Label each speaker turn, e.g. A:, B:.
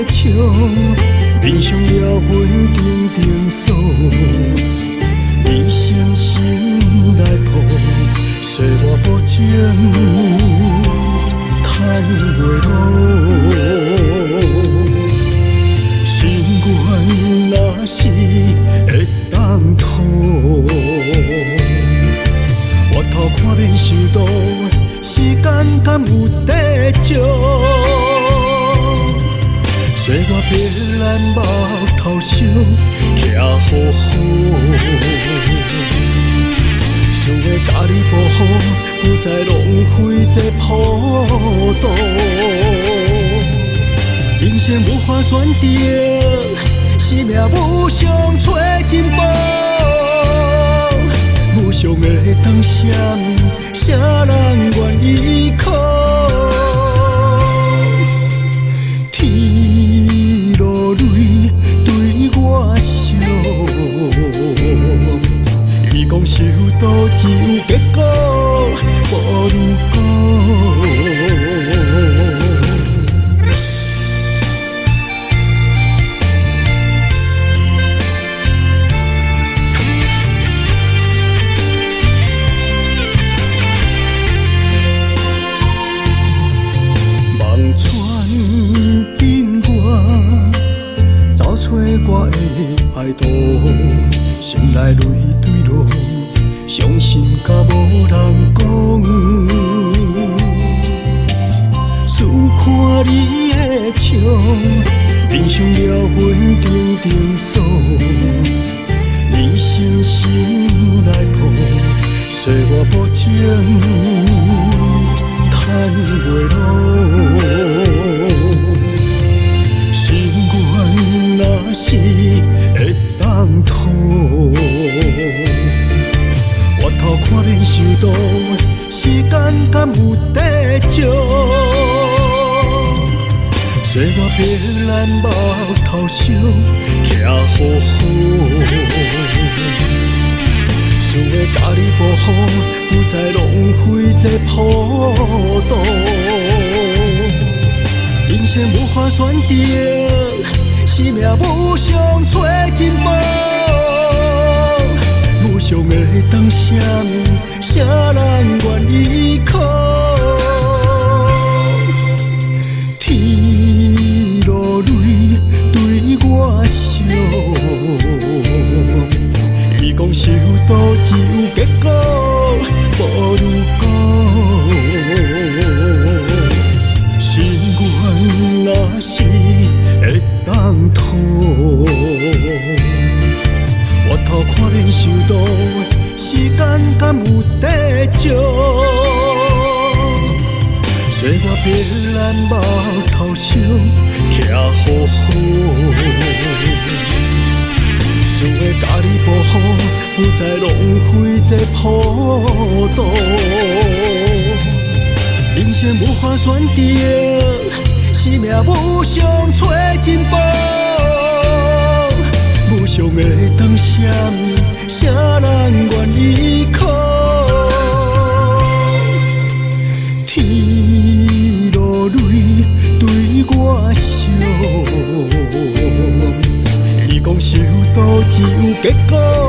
A: 冲，面上了阮定定锁，你伤心来抱，说我无情叹袂落。心愿若是会当吐，我头看面受冻，时间敢有得借？说我别咱目头伤，徛好好，想要甲你保护，不再浪费这普渡。人生无法选择，生命无常找真宝，无常的当啥物，啥人愿意靠？天落泪对我笑，伊讲受到只有结果，无如果。我的爱徒，心内泪对落，伤心甲无人讲。思看你的笑，面上了阮定定锁，你伤心来抱，说我无情叹袂落。若是会当吐，我头看面受冻，时间敢有得借？说我别咱目头伤，徛好好，想要甲你保护，不再浪费这普渡。人生无法选择，生命无常找真宝，无常的当啥物，啥人愿意靠？天落泪对我笑，伊讲受到只有结果，无如果。心愿若是会当吐，我头看面受冻，时间敢有得借？说我别咱目头伤，徛好好，想要甲你保护，不再浪费这普渡。人生无法选择，生命无常找真宝，无常的当啥物，啥人愿意靠？天落泪对我笑，伊讲受到只有结果。